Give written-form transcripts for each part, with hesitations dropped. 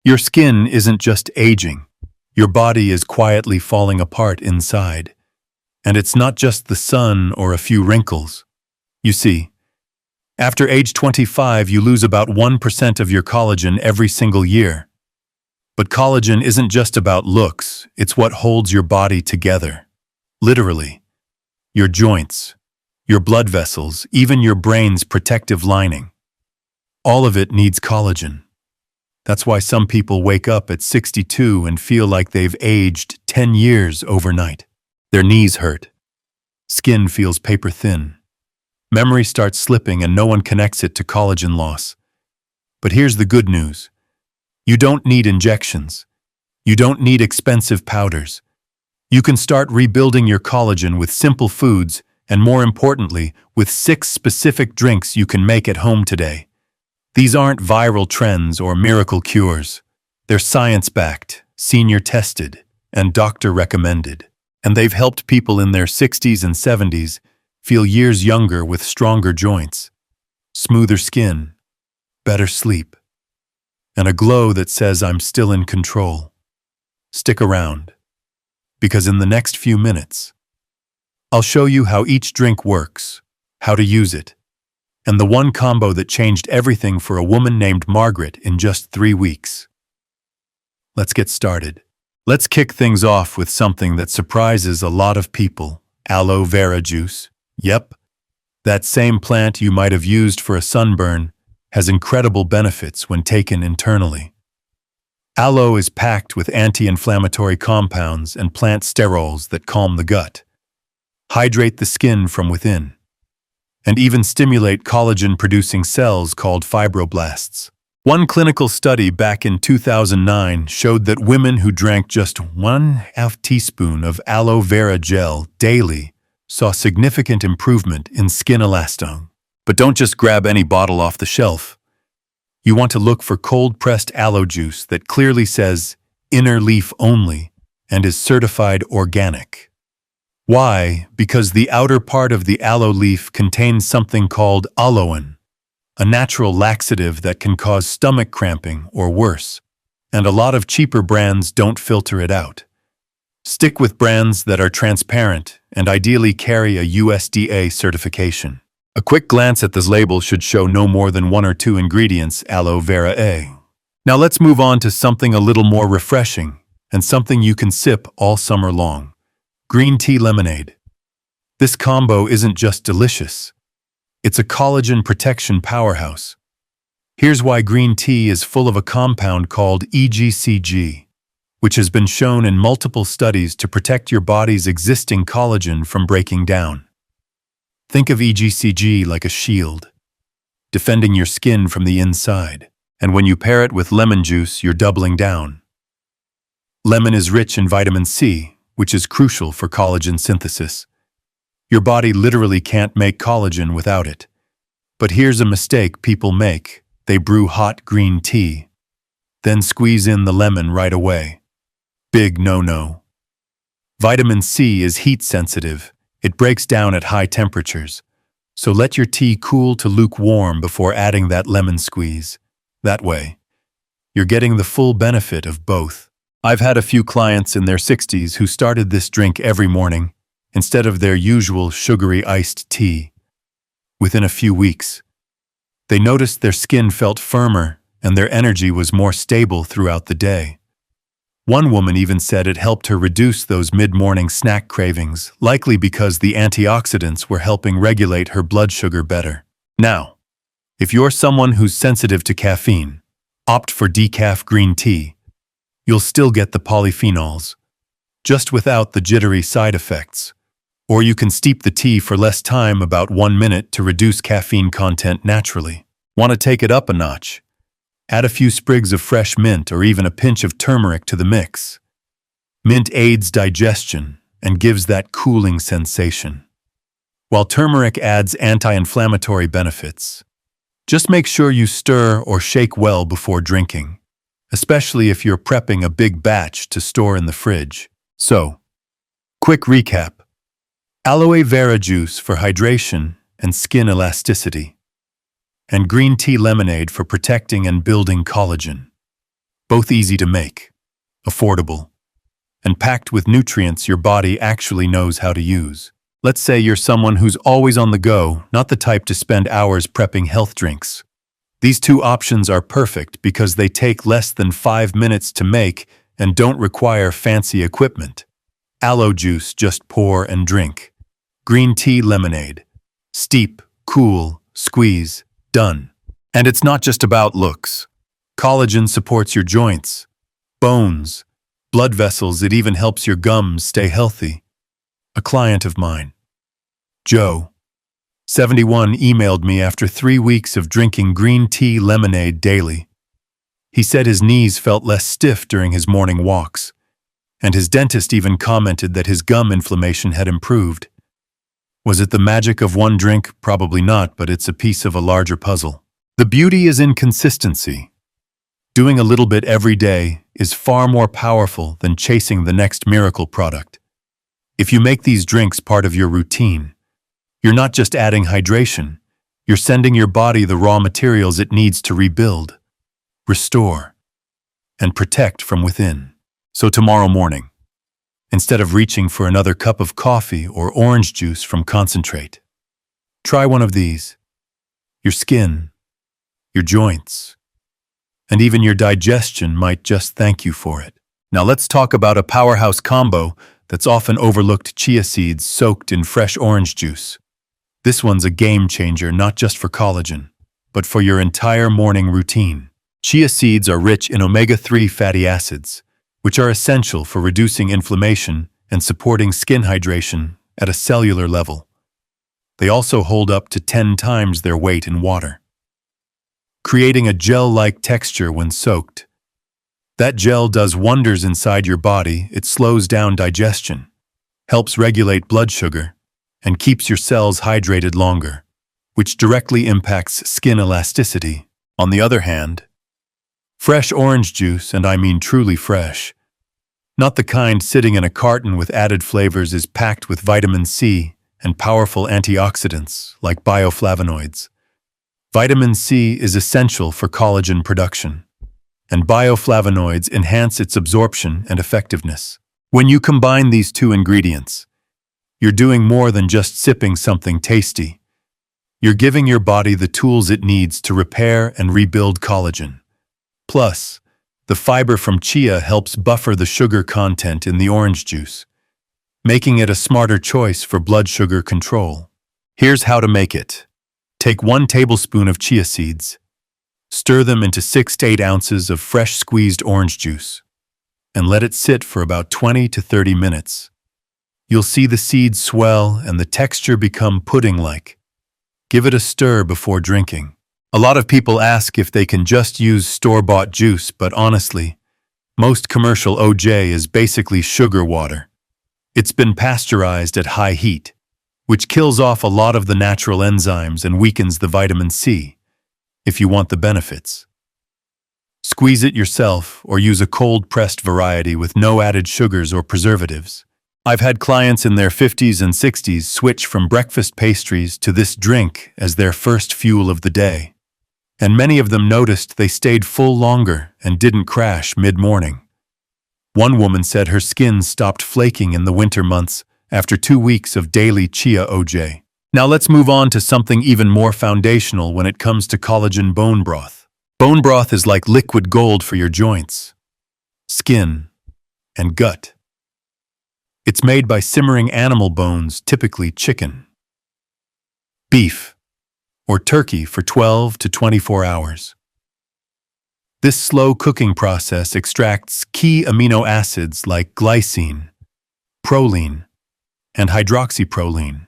Your skin isn't just aging. Your body is quietly falling apart inside. And it's not just the sun or a few wrinkles. You see, after age 25, you lose about 1% of your collagen every single year. But collagen isn't just about looks, it's what holds your body together. Literally. Your joints, your blood vessels, even your brain's protective lining. All of it needs collagen. That's why some people wake up at 62 and feel like they've aged 10 years overnight. Their knees hurt. Skin feels paper thin. Memory starts slipping and no one connects it to collagen loss. But here's the good news. You don't need injections. You don't need expensive powders. You can start rebuilding your collagen with simple foods and, more importantly, with 6 specific drinks you can make at home today. These aren't viral trends or miracle cures. They're science-backed, senior-tested, and doctor-recommended. And they've helped people in their 60s and 70s feel years younger with stronger joints, smoother skin, better sleep, and a glow that says I'm still in control. Stick around, because in the next few minutes, I'll show you how each drink works, how to use it, and the one combo that changed everything for a woman named Margaret in just 3 weeks. Let's get started. Let's kick things off with something that surprises a lot of people: aloe vera juice. Yep, that same plant you might have used for a sunburn has incredible benefits when taken internally. Aloe is packed with anti-inflammatory compounds and plant sterols that calm the gut, hydrate the skin from within, and even stimulate collagen-producing cells called fibroblasts. One clinical study back in 2009 showed that women who drank just 1/2 teaspoon of aloe vera gel daily saw significant improvement in skin elastin. But don't just grab any bottle off the shelf. You want to look for cold-pressed aloe juice that clearly says inner leaf only and is certified organic. Why? Because the outer part of the aloe leaf contains something called aloin, a natural laxative that can cause stomach cramping or worse, and a lot of cheaper brands don't filter it out. Stick with brands that are transparent and ideally carry a USDA certification. A quick glance at this label should show no more than 1 or 2 ingredients aloe vera A. Now let's move on to something a little more refreshing and something you can sip all summer long: green tea lemonade. This combo isn't just delicious. It's a collagen protection powerhouse. Here's why green tea is full of a compound called EGCG, which has been shown in multiple studies to protect your body's existing collagen from breaking down. Think of EGCG like a shield, defending your skin from the inside. And when you pair it with lemon juice, you're doubling down. Lemon is rich in vitamin C, which is crucial for collagen synthesis. Your body literally can't make collagen without it. But here's a mistake people make. They brew hot green tea, then squeeze in the lemon right away. Big no-no. Vitamin C is heat sensitive. It breaks down at high temperatures. So let your tea cool to lukewarm before adding that lemon squeeze. That way, you're getting the full benefit of both. I've had a few clients in their 60s who started this drink every morning instead of their usual sugary iced tea. Within a few weeks, they noticed their skin felt firmer and their energy was more stable throughout the day. One woman even said it helped her reduce those mid-morning snack cravings, likely because the antioxidants were helping regulate her blood sugar better. Now, if you're someone who's sensitive to caffeine, opt for decaf green tea. You'll still get the polyphenols, just without the jittery side effects. Or you can steep the tea for less time, about 1 minute, to reduce caffeine content naturally. Want to take it up a notch? Add a few sprigs of fresh mint or even a pinch of turmeric to the mix. Mint aids digestion and gives that cooling sensation, while turmeric adds anti-inflammatory benefits. Just make sure you stir or shake well before drinking, especially if you're prepping a big batch to store in the fridge. So, quick recap: aloe vera juice for hydration and skin elasticity, and green tea lemonade for protecting and building collagen. Both easy to make, affordable, and packed with nutrients your body actually knows how to use. Let's say you're someone who's always on the go, not the type to spend hours prepping health drinks. These two options are perfect because they take less than 5 minutes to make and don't require fancy equipment. Aloe juice, just pour and drink. Green tea lemonade. Steep, cool, squeeze, done. And it's not just about looks. Collagen supports your joints, bones, blood vessels. It even helps your gums stay healthy. A client of mine, Joe, 71, emailed me after 3 weeks of drinking green tea lemonade daily. He said his knees felt less stiff during his morning walks, and his dentist even commented that his gum inflammation had improved. Was it the magic of one drink? Probably not, but it's a piece of a larger puzzle. The beauty is in consistency. Doing a little bit every day is far more powerful than chasing the next miracle product. If you make these drinks part of your routine, you're not just adding hydration, you're sending your body the raw materials it needs to rebuild, restore, and protect from within. So tomorrow morning, instead of reaching for another cup of coffee or orange juice from concentrate, try one of these. Your skin, your joints, and even your digestion might just thank you for it. Now let's talk about a powerhouse combo that's often overlooked: chia seeds soaked in fresh orange juice. This one's a game changer, not just for collagen, but for your entire morning routine. Chia seeds are rich in omega-3 fatty acids, which are essential for reducing inflammation and supporting skin hydration at a cellular level. They also hold up to 10 times their weight in water, creating a gel-like texture when soaked. That gel does wonders inside your body. It slows down digestion, helps regulate blood sugar, and keeps your cells hydrated longer, which directly impacts skin elasticity. On the other hand, fresh orange juice, and I mean truly fresh, not the kind sitting in a carton with added flavors, is packed with vitamin C and powerful antioxidants like bioflavonoids. Vitamin C is essential for collagen production, and bioflavonoids enhance its absorption and effectiveness. When you combine these two ingredients, you're doing more than just sipping something tasty. You're giving your body the tools it needs to repair and rebuild collagen. Plus, the fiber from chia helps buffer the sugar content in the orange juice, making it a smarter choice for blood sugar control. Here's how to make it. Take 1 tablespoon of chia seeds, stir them into 6 to 8 ounces of fresh squeezed orange juice, and let it sit for about 20 to 30 minutes. You'll see the seeds swell and the texture become pudding-like. Give it a stir before drinking. A lot of people ask if they can just use store-bought juice, but honestly, most commercial OJ is basically sugar water. It's been pasteurized at high heat, which kills off a lot of the natural enzymes and weakens the vitamin C, if you want the benefits. Squeeze it yourself or use a cold-pressed variety with no added sugars or preservatives. I've had clients in their 50s and 60s switch from breakfast pastries to this drink as their first fuel of the day. And many of them noticed they stayed full longer and didn't crash mid-morning. One woman said her skin stopped flaking in the winter months after 2 weeks of daily chia OJ. Now let's move on to something even more foundational when it comes to collagen: bone broth. Bone broth is like liquid gold for your joints, skin, and gut. It's made by simmering animal bones, typically chicken, beef, or turkey, for 12 to 24 hours. This slow cooking process extracts key amino acids like glycine, proline, and hydroxyproline,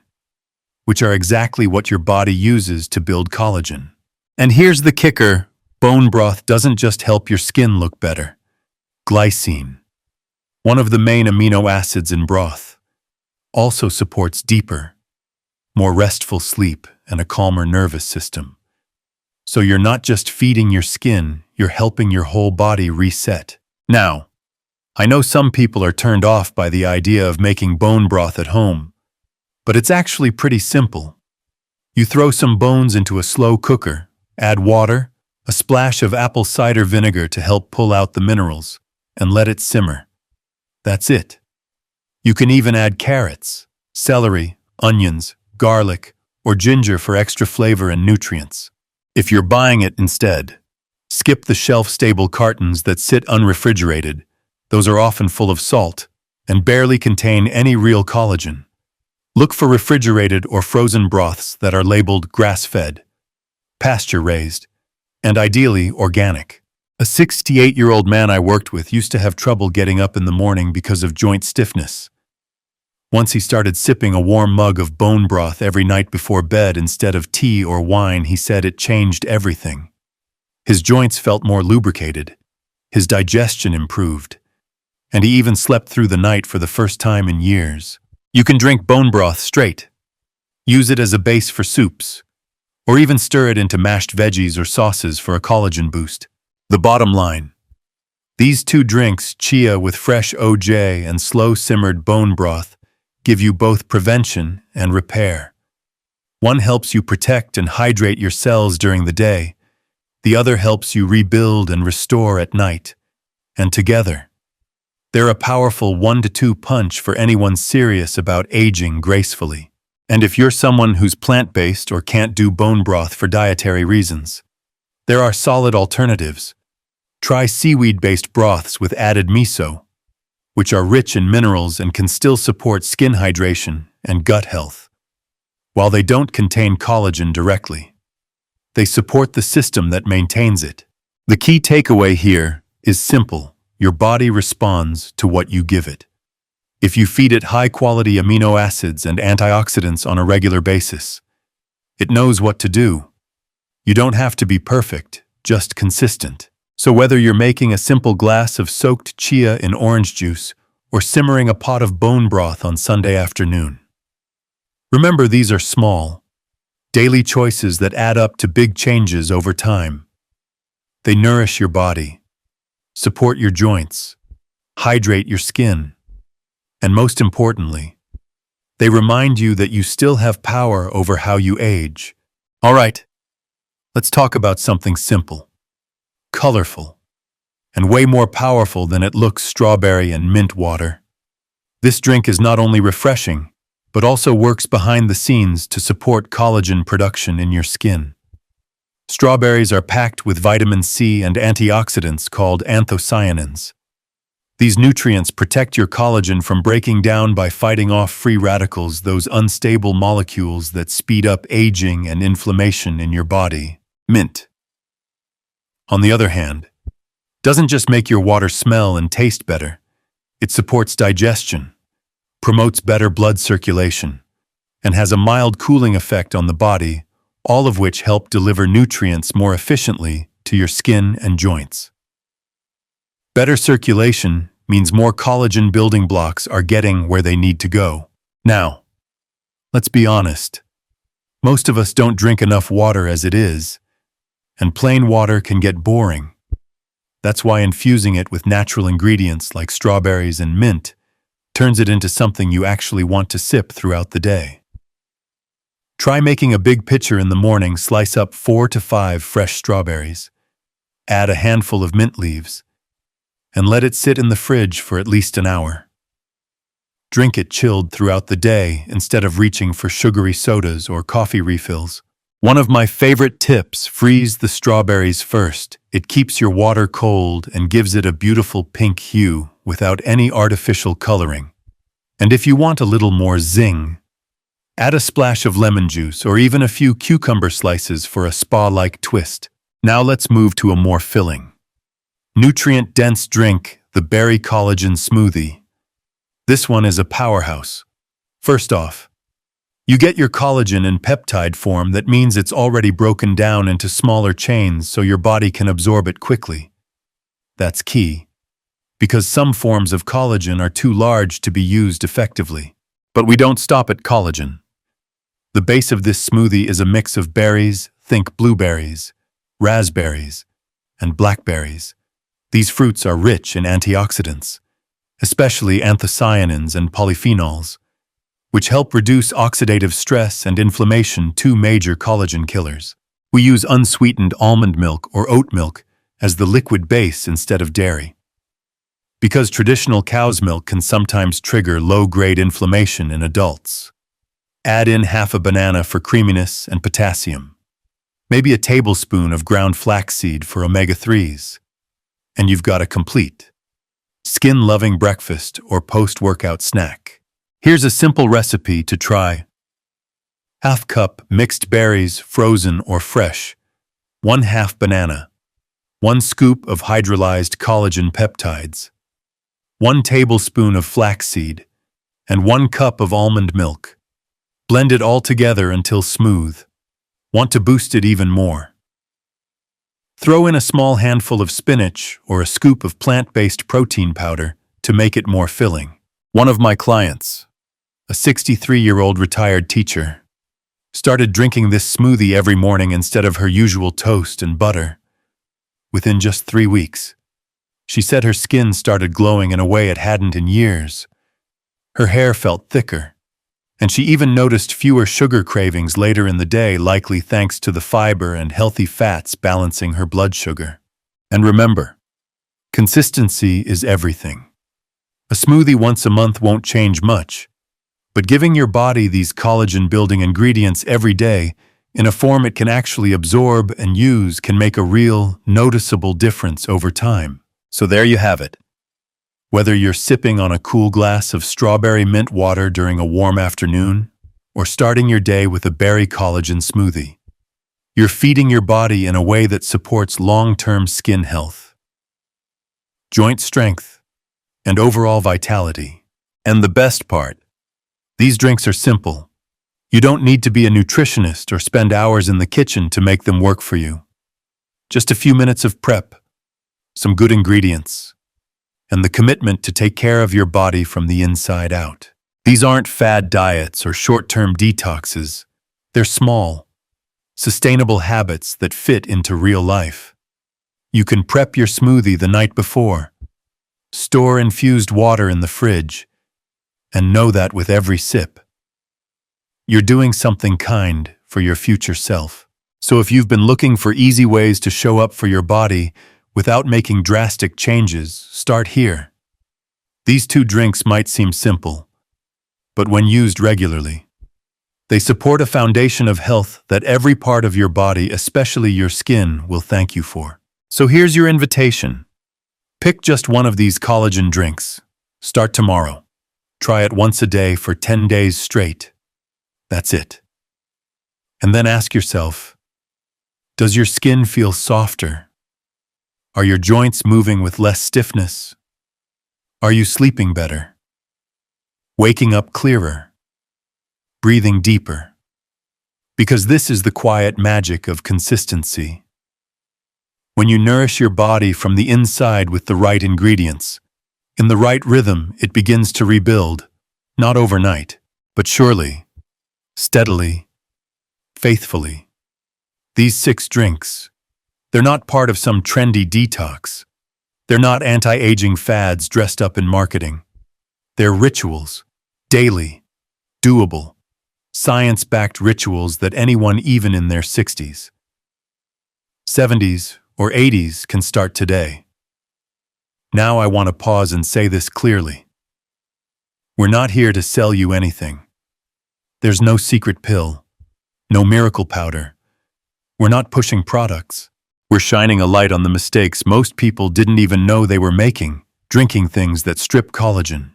which are exactly what your body uses to build collagen. And here's the kicker: bone broth doesn't just help your skin look better. Glycine, one of the main amino acids in broth, also supports deeper, more restful sleep and a calmer nervous system. So you're not just feeding your skin, you're helping your whole body reset. Now, I know some people are turned off by the idea of making bone broth at home, but it's actually pretty simple. You throw some bones into a slow cooker, add water, A splash of apple cider vinegar to help pull out the minerals, and let it simmer. That's it. You can even add carrots, celery, onions, garlic, or ginger for extra flavor and nutrients. If you're buying it instead, skip the shelf-stable cartons that sit unrefrigerated. Those are often full of salt and barely contain any real collagen. Look for refrigerated or frozen broths that are labeled grass-fed, pasture-raised, and ideally organic. A 68-year-old man I worked with used to have trouble getting up in the morning because of joint stiffness. Once he started sipping a warm mug of bone broth every night before bed instead of tea or wine, he said it changed everything. His joints felt more lubricated, his digestion improved, and he even slept through the night for the first time in years. You can drink bone broth straight, use it as a base for soups, or even stir it into mashed veggies or sauces for a collagen boost. The bottom line: these two drinks, chia with fresh OJ and slow-simmered bone broth, give you both prevention and repair. One helps you protect and hydrate your cells during the day. The other helps you rebuild and restore at night. And together, they're a powerful 1-2 punch for anyone serious about aging gracefully. And if you're someone who's plant-based or can't do bone broth for dietary reasons, there are solid alternatives. Try seaweed-based broths with added miso, which are rich in minerals and can still support skin hydration and gut health. While they don't contain collagen directly, they support the system that maintains it. The key takeaway here is simple: your body responds to what you give it. If you feed it high-quality amino acids and antioxidants on a regular basis, it knows what to do. You don't have to be perfect, just consistent. So whether you're making a simple glass of soaked chia in orange juice or simmering a pot of bone broth on Sunday afternoon, remember these are small, daily choices that add up to big changes over time. They nourish your body, support your joints, hydrate your skin, and most importantly, they remind you that you still have power over how you age. All right, let's talk about something simple, colorful, and way more powerful than it looks: strawberry and mint water. This drink is not only refreshing, but also works behind the scenes to support collagen production in your skin. Strawberries are packed with vitamin C and antioxidants called anthocyanins. These nutrients protect your collagen from breaking down by fighting off free radicals, those unstable molecules that speed up aging and inflammation in your body. Mint, on the other hand, doesn't just make your water smell and taste better. It supports digestion, promotes better blood circulation, and has a mild cooling effect on the body, all of which help deliver nutrients more efficiently to your skin and joints. Better circulation means more collagen building blocks are getting where they need to go. Now, let's be honest. Most of us don't drink enough water as it is, and plain water can get boring. That's why infusing it with natural ingredients like strawberries and mint turns it into something you actually want to sip throughout the day. Try making a big pitcher in the morning. Slice up 4 to 5 fresh strawberries, add a handful of mint leaves, and let it sit in the fridge for at least an hour. Drink it chilled throughout the day instead of reaching for sugary sodas or coffee refills. One of my favorite tips: freeze the strawberries first. It keeps your water cold and gives it a beautiful pink hue without any artificial coloring. And if you want a little more zing, add a splash of lemon juice or even a few cucumber slices for a spa-like twist. Now let's move to a more filling, nutrient-dense drink, the berry collagen smoothie. This one is a powerhouse. First off, you get your collagen in peptide form. That means it's already broken down into smaller chains so your body can absorb it quickly. That's key, because some forms of collagen are too large to be used effectively. But we don't stop at collagen. The base of this smoothie is a mix of berries, think blueberries, raspberries, and blackberries. These fruits are rich in antioxidants, especially anthocyanins and polyphenols, which help reduce oxidative stress and inflammation, two major collagen killers. We use unsweetened almond milk or oat milk as the liquid base instead of dairy. Because traditional cow's milk can sometimes trigger low-grade inflammation in adults. Add in half a banana for creaminess and potassium. Maybe a tablespoon of ground flaxseed for omega-3s. And you've got a complete skin-loving breakfast or post-workout snack. Here's a simple recipe to try. Half cup mixed berries, frozen or fresh. 1/2 banana. 1 scoop of hydrolyzed collagen peptides. 1 tablespoon of flaxseed. And 1 cup of almond milk. Blend it all together until smooth. Want to boost it even more? Throw in a small handful of spinach or a scoop of plant-based protein powder to make it more filling. One of my clients, a 63-year-old retired teacher, started drinking this smoothie every morning instead of her usual toast and butter. Within just 3 weeks, she said her skin started glowing in a way it hadn't in years. Her hair felt thicker, and she even noticed fewer sugar cravings later in the day, likely thanks to the fiber and healthy fats balancing her blood sugar. And remember, consistency is everything. A smoothie once a month won't change much, but giving your body these collagen-building ingredients every day in a form it can actually absorb and use can make a real, noticeable difference over time. So there you have it. Whether you're sipping on a cool glass of strawberry mint water during a warm afternoon, or starting your day with a berry collagen smoothie, you're feeding your body in a way that supports long-term skin health, joint strength, and overall vitality. And the best part, these drinks are simple. You don't need to be a nutritionist or spend hours in the kitchen to make them work for you. Just a few minutes of prep, some good ingredients, and the commitment to take care of your body from the inside out. These aren't fad diets or short-term detoxes. They're small, sustainable habits that fit into real life. You can prep your smoothie the night before, store infused water in the fridge, and know that with every sip, you're doing something kind for your future self. So if you've been looking for easy ways to show up for your body without making drastic changes, start here. These 2 drinks might seem simple, but when used regularly, they support a foundation of health that every part of your body, especially your skin, will thank you for. So here's your invitation. Pick just one of these collagen drinks. Start tomorrow. Try it once a day for 10 days straight. That's it. And then ask yourself, does your skin feel softer? Are your joints moving with less stiffness? Are you sleeping better? Waking up clearer? Breathing deeper? Because this is the quiet magic of consistency. When you nourish your body from the inside with the right ingredients, in the right rhythm, it begins to rebuild, not overnight, but surely, steadily, faithfully. These 6 drinks, they're not part of some trendy detox. They're not anti-aging fads dressed up in marketing. They're rituals, daily, doable, science-backed rituals that anyone even in their 60s, 70s, or 80s can start today. Now I want to pause and say this clearly. We're not here to sell you anything. There's no secret pill, no miracle powder. We're not pushing products. We're shining a light on the mistakes most people didn't even know they were making, drinking things that strip collagen,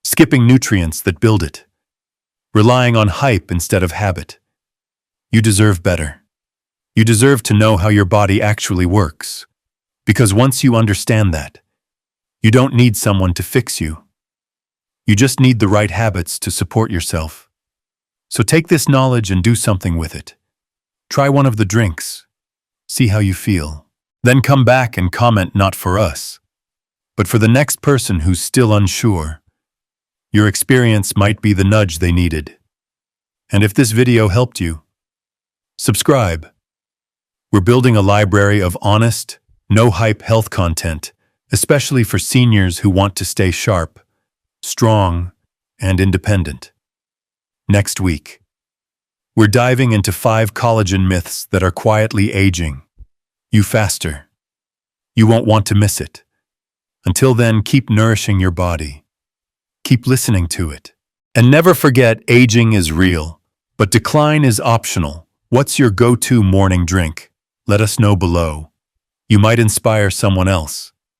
skipping nutrients that build it, relying on hype instead of habit. You deserve better. You deserve to know how your body actually works. Because once you understand that, you don't need someone to fix you. You just need the right habits to support yourself. So take this knowledge and do something with it. Try one of the drinks. See how you feel. Then come back and comment, not for us, but for the next person who's still unsure. Your experience might be the nudge they needed. And if this video helped you, subscribe. We're building a library of honest, no-hype health content, especially for seniors who want to stay sharp, strong, and independent. Next week, We're diving into 5 collagen myths that are quietly aging you faster. You won't want to miss it. Until then, keep nourishing your body. Keep listening to it. And never forget, aging is real, but decline is optional. What's your go-to morning drink? Let us know below. You might inspire someone else.